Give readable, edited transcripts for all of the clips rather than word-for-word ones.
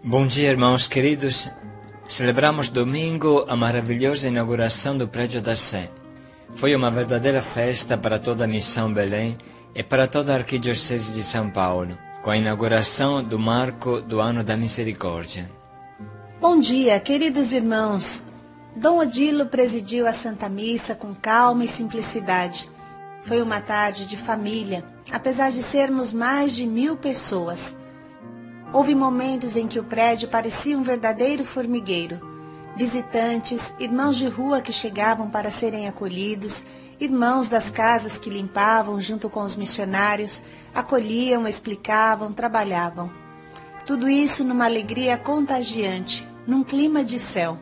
Bom dia, irmãos queridos. Celebramos domingo a maravilhosa inauguração do Prédio da Sé. Foi uma verdadeira festa para toda a Missão Belém e para toda a Arquidiocese de São Paulo, com a inauguração do Marco do Ano da Misericórdia. Bom dia, queridos irmãos. Dom Odilo presidiu a Santa Missa com calma e simplicidade. Foi uma tarde de família, apesar de sermos mais de 1000 pessoas. Houve momentos em que o prédio parecia um verdadeiro formigueiro. Visitantes, irmãos de rua que chegavam para serem acolhidos, irmãos das casas que limpavam junto com os missionários, acolhiam, explicavam, trabalhavam. Tudo isso numa alegria contagiante, num clima de céu.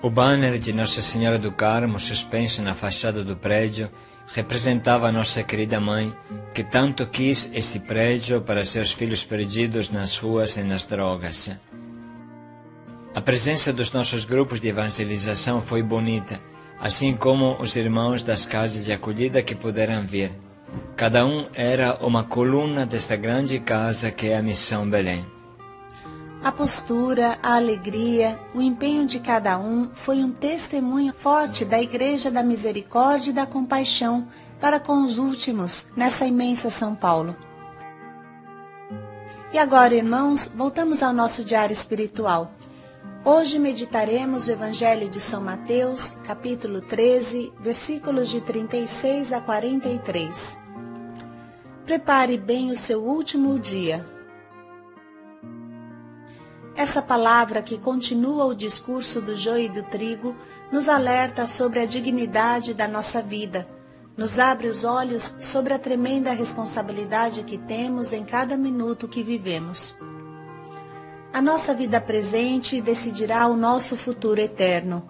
O banner de Nossa Senhora do Carmo, suspenso na fachada do prédio, representava a nossa querida mãe, que tanto quis este prédio para seus filhos perdidos nas ruas e nas drogas. A presença dos nossos grupos de evangelização foi bonita, assim como os irmãos das casas de acolhida que puderam vir. Cada um era uma coluna desta grande casa que é a Missão Belém. A postura, a alegria, o empenho de cada um foi um testemunho forte da Igreja da Misericórdia e da Compaixão para com os últimos nessa imensa São Paulo. E agora, irmãos, voltamos ao nosso diário espiritual. Hoje meditaremos o Evangelho de São Mateus, capítulo 13, versículos de 36 a 43. Prepare bem o seu último dia. Essa palavra que continua o discurso do joio e do trigo nos alerta sobre a dignidade da nossa vida, nos abre os olhos sobre a tremenda responsabilidade que temos em cada minuto que vivemos. A nossa vida presente decidirá o nosso futuro eterno.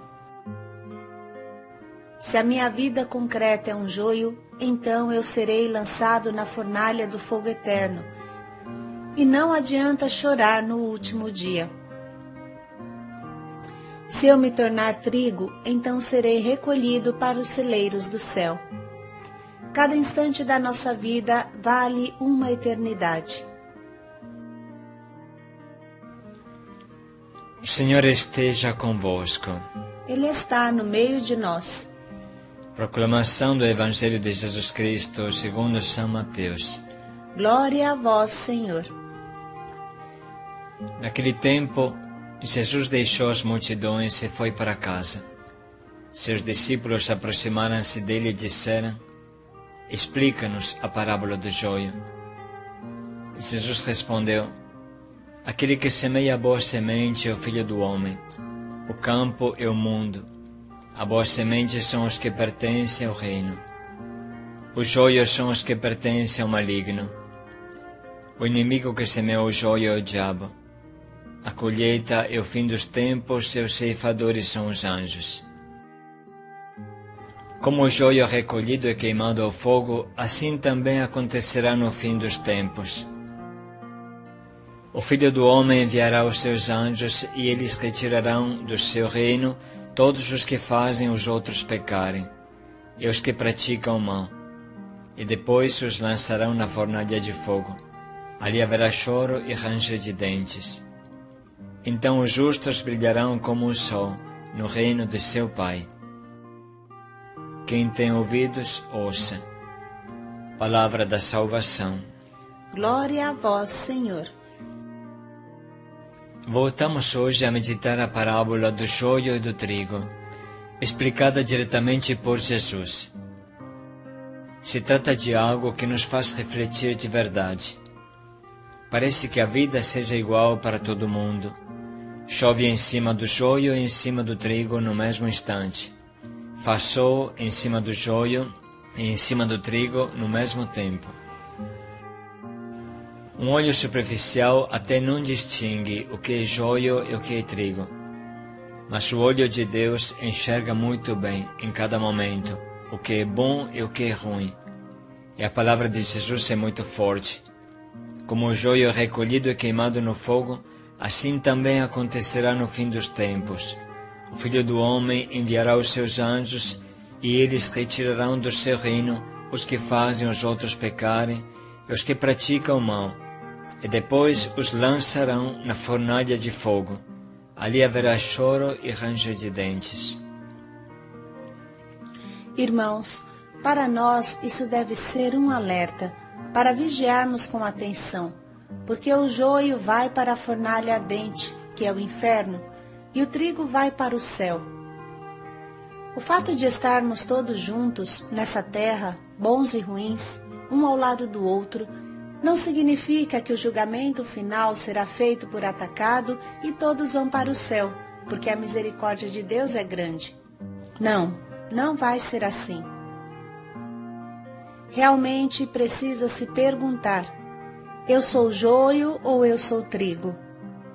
Se a minha vida concreta é um joio, então eu serei lançado na fornalha do fogo eterno. E não adianta chorar no último dia. Se eu me tornar trigo, então serei recolhido para os celeiros do céu. Cada instante da nossa vida vale uma eternidade. O Senhor esteja convosco. Ele está no meio de nós. Proclamação do Evangelho de Jesus Cristo segundo São Mateus. Glória a vós, Senhor. Naquele tempo, Jesus deixou as multidões e foi para casa. Seus discípulos aproximaram-se dele e disseram: Explica-nos a parábola do joio. Jesus respondeu: Aquele que semeia a boa semente é o Filho do Homem. O campo é o mundo. A boa semente são os que pertencem ao reino. Os joios são os que pertencem ao maligno. O inimigo que semeou o joio é o diabo. A colheita é o fim dos tempos e os ceifadores são os anjos. Como o joio recolhido é queimado ao fogo, assim também acontecerá no fim dos tempos. O Filho do Homem enviará os seus anjos e eles retirarão do seu reino todos os que fazem os outros pecarem e os que praticam o mal, e depois os lançarão na fornalha de fogo. Ali haverá choro e ranger de dentes. Então os justos brilharão como o sol no reino de seu Pai. Quem tem ouvidos, ouça. Palavra da salvação. Glória a vós, Senhor. Voltamos hoje a meditar a parábola do joio e do trigo, explicada diretamente por Jesus. Se trata de algo que nos faz refletir de verdade. Parece que a vida seja igual para todo mundo. Chove em cima do joio e em cima do trigo no mesmo instante. Faz sol em cima do joio e em cima do trigo no mesmo tempo. Um olho superficial até não distingue o que é joio e o que é trigo. Mas o olho de Deus enxerga muito bem, em cada momento, o que é bom e o que é ruim. E a palavra de Jesus é muito forte. Como o joio recolhido e queimado no fogo, assim também acontecerá no fim dos tempos. O Filho do Homem enviará os seus anjos, e eles retirarão do seu reino os que fazem os outros pecarem e os que praticam o mal, e depois os lançarão na fornalha de fogo. Ali haverá choro e ranger de dentes. Irmãos, para nós isso deve ser um alerta, para vigiarmos com atenção, porque o joio vai para a fornalha ardente, que é o inferno, e o trigo vai para o céu. O fato de estarmos todos juntos nessa terra, bons e ruins, um ao lado do outro, não significa que o julgamento final será feito por atacado e todos vão para o céu, porque a misericórdia de Deus é grande. Não vai ser assim. Realmente precisa se perguntar: eu sou joio ou eu sou trigo?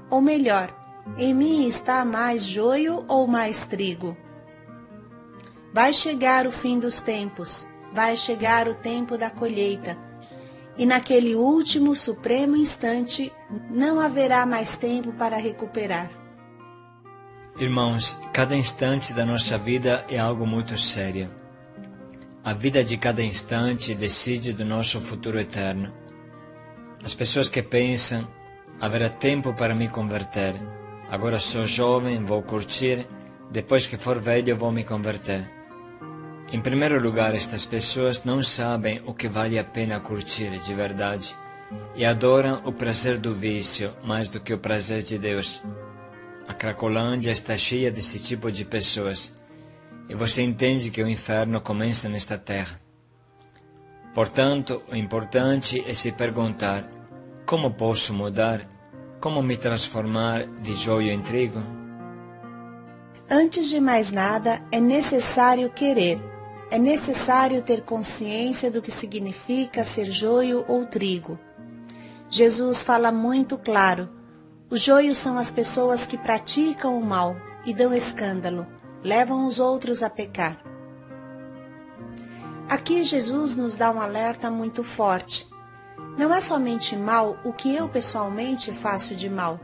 Ou melhor, em mim está mais joio ou mais trigo? Vai chegar o fim dos tempos, vai chegar o tempo da colheita, e naquele último supremo instante não haverá mais tempo para recuperar. Irmãos, cada instante da nossa vida é algo muito sério. A vida de cada instante decide do nosso futuro eterno. As pessoas que pensam: haverá tempo para me converter, agora sou jovem, vou curtir, depois que for velho vou me converter. Em primeiro lugar, estas pessoas não sabem o que vale a pena curtir de verdade e adoram o prazer do vício mais do que o prazer de Deus. A Cracolândia está cheia desse tipo de pessoas, e você entende que o inferno começa nesta terra. Portanto, o importante é se perguntar: como posso mudar? Como me transformar de joio em trigo? Antes de mais nada, é necessário querer. É necessário ter consciência do que significa ser joio ou trigo. Jesus fala muito claro: os joios são as pessoas que praticam o mal e dão escândalo, levam os outros a pecar. Aqui Jesus nos dá um alerta muito forte. Não é somente mal o que eu pessoalmente faço de mal,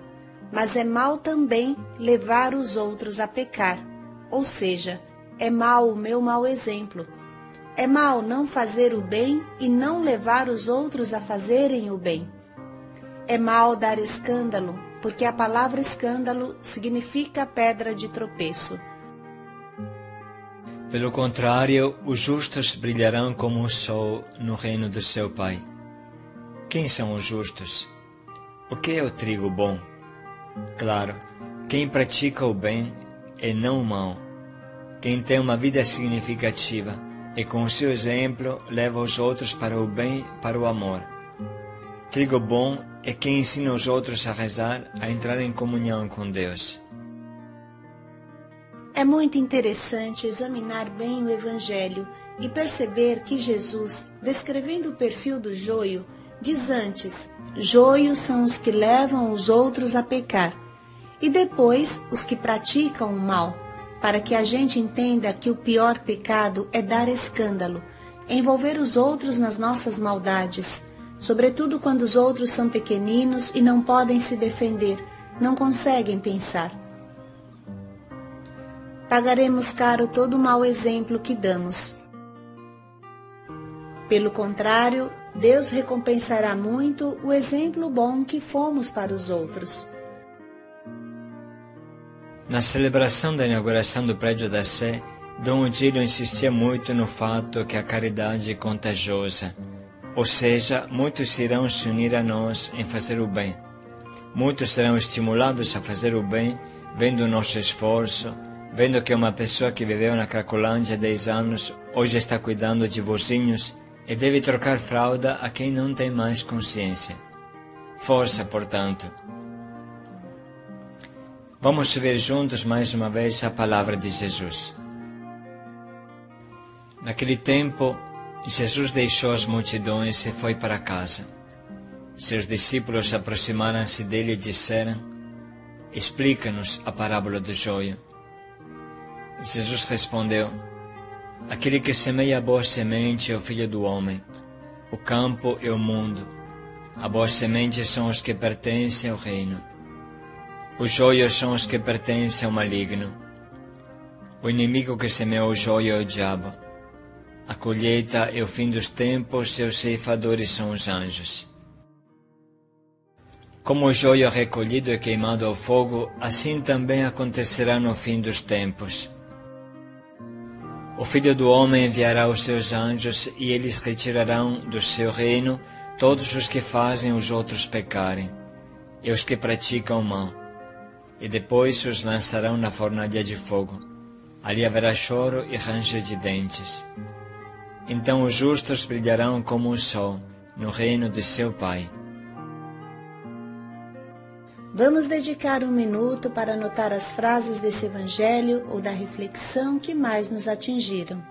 mas é mal também levar os outros a pecar, ou seja, é mal o meu mau exemplo. É mal não fazer o bem e não levar os outros a fazerem o bem. É mal dar escândalo, porque a palavra escândalo significa pedra de tropeço. Pelo contrário, os justos brilharão como o sol no reino do seu Pai. Quem são os justos? O que é o trigo bom? Claro, quem pratica o bem e não o mal. Quem tem uma vida significativa e com o seu exemplo leva os outros para o bem, para o amor. Trigo bom é quem ensina os outros a rezar, a entrar em comunhão com Deus. É muito interessante examinar bem o Evangelho e perceber que Jesus, descrevendo o perfil do joio, diz antes: joios são os que levam os outros a pecar, e depois os que praticam o mal, para que a gente entenda que o pior pecado é dar escândalo, envolver os outros nas nossas maldades, sobretudo quando os outros são pequeninos e não podem se defender, não conseguem pensar. Pagaremos caro todo o mau exemplo que damos. Pelo contrário, Deus recompensará muito o exemplo bom que fomos para os outros. Na celebração da inauguração do prédio da Sé, Dom Odílio insistia muito no fato que a caridade é contagiosa, ou seja, muitos irão se unir a nós em fazer o bem. Muitos serão estimulados a fazer o bem, vendo o nosso esforço, vendo que uma pessoa que viveu na Cracolândia há 10 anos hoje está cuidando de vozinhos e deve trocar fralda a quem não tem mais consciência. Força, portanto. Vamos ver juntos mais uma vez a palavra de Jesus. Naquele tempo, Jesus deixou as multidões e foi para casa. Seus discípulos aproximaram-se dele e disseram: explica-nos a parábola do joio. Jesus respondeu: aquele que semeia a boa semente é o Filho do Homem. O campo é o mundo. A boa semente são os que pertencem ao reino. Os joios são os que pertencem ao maligno. O inimigo que semeou o joio é o diabo. A colheita é o fim dos tempos e os ceifadores são os anjos. Como o joio recolhido e queimado ao fogo, assim também acontecerá no fim dos tempos. O Filho do Homem enviará os seus anjos e eles retirarão do seu reino todos os que fazem os outros pecarem e os que praticam o mal, e depois os lançarão na fornalha de fogo. Ali haverá choro e ranger de dentes. Então os justos brilharão como o sol no reino de seu Pai. Vamos dedicar um minuto para anotar as frases desse evangelho ou da reflexão que mais nos atingiram.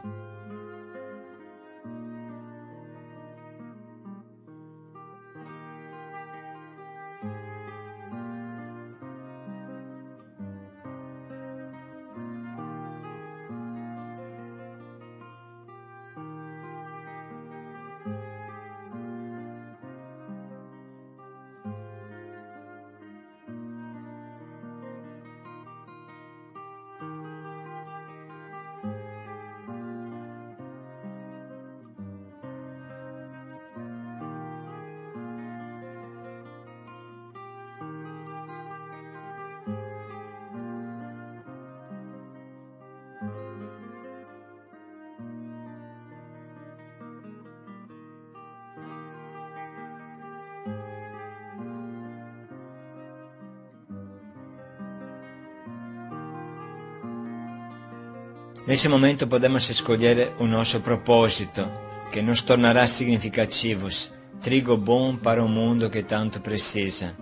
Nesse momento podemos escolher o nosso propósito, que nos tornará significativos, trigo bom para o mundo que tanto precisa.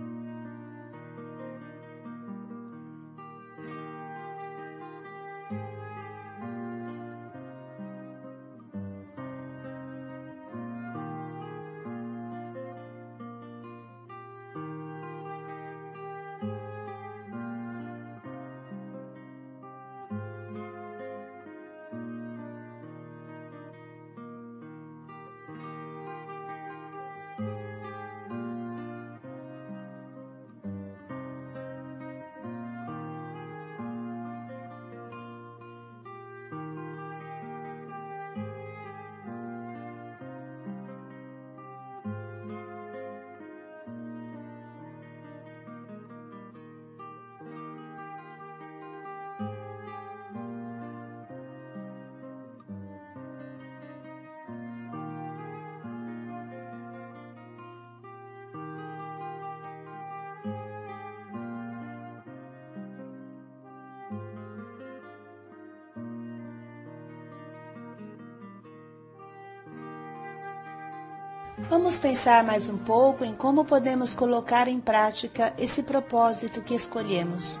Vamos pensar mais um pouco em como podemos colocar em prática esse propósito que escolhemos.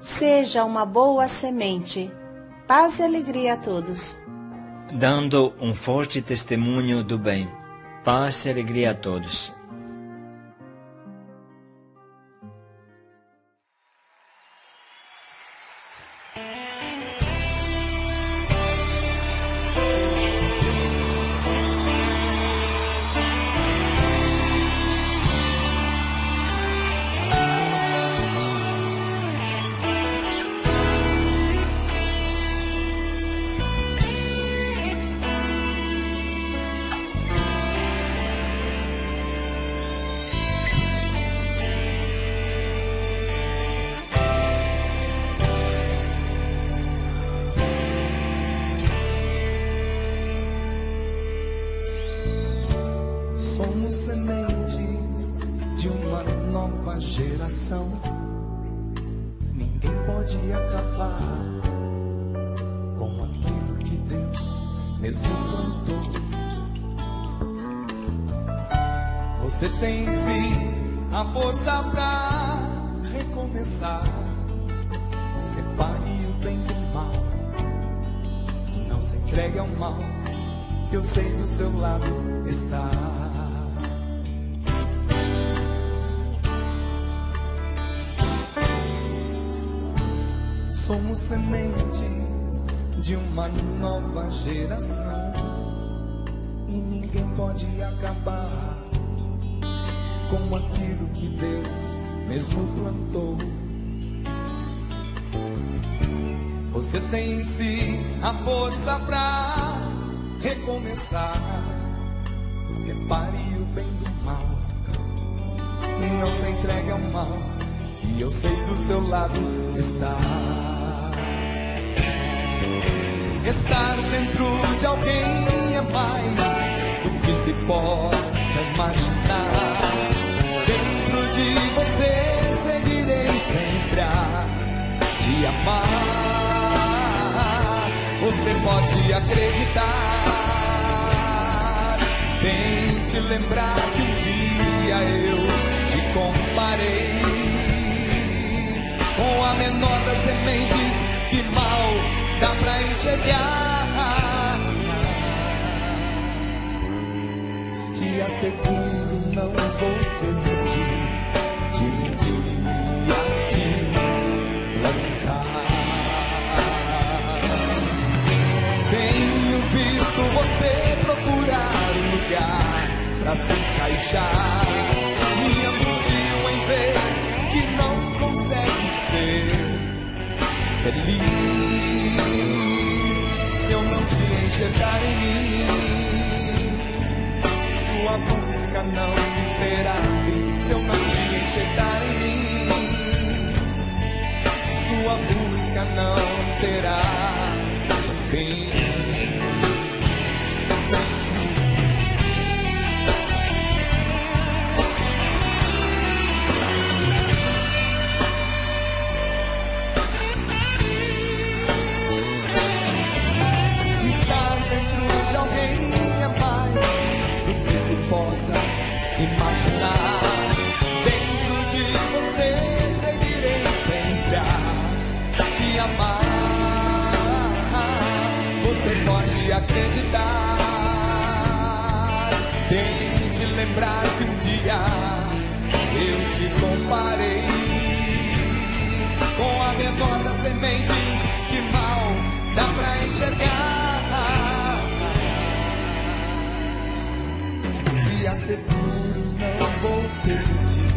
Seja uma boa semente. Paz e alegria a todos. Dando um forte testemunho do bem. Paz e alegria a todos. Somos sementes de uma nova geração. Ninguém pode acabar com aquilo que Deus mesmo plantou. Você tem sim a força pra recomeçar. Separe o bem do mal e não se entregue ao mal. Eu sei do seu lado está. Somos sementes de uma nova geração e ninguém pode acabar com aquilo que Deus mesmo plantou. Você tem em si a força pra recomeçar. Separe o bem do mal e não se entregue ao mal, que eu sei do seu lado está. Estar dentro de alguém é mais do que se possa imaginar. Dentro de você seguirei sempre a te amar. Você pode acreditar. Tente lembrar que um dia eu te comparei com a menor das sementes que mal dá pra enxergar. Te asseguro, não vou desistir de um dia te plantar. Tenho visto você procurar um lugar pra se encaixar. Me angustio em ver que não consegue ser feliz se eu não te enxergar em mim. Sua busca não terá fim se eu não te enxergar em mim. Sua busca não terá fim. Possa imaginar. Dentro de você seguirei sempre a te amar. Você pode acreditar. Tente lembrar que um dia eu te comparei com a menor das sementes que mal dá pra enxergar. Te asseguro, não vou desistir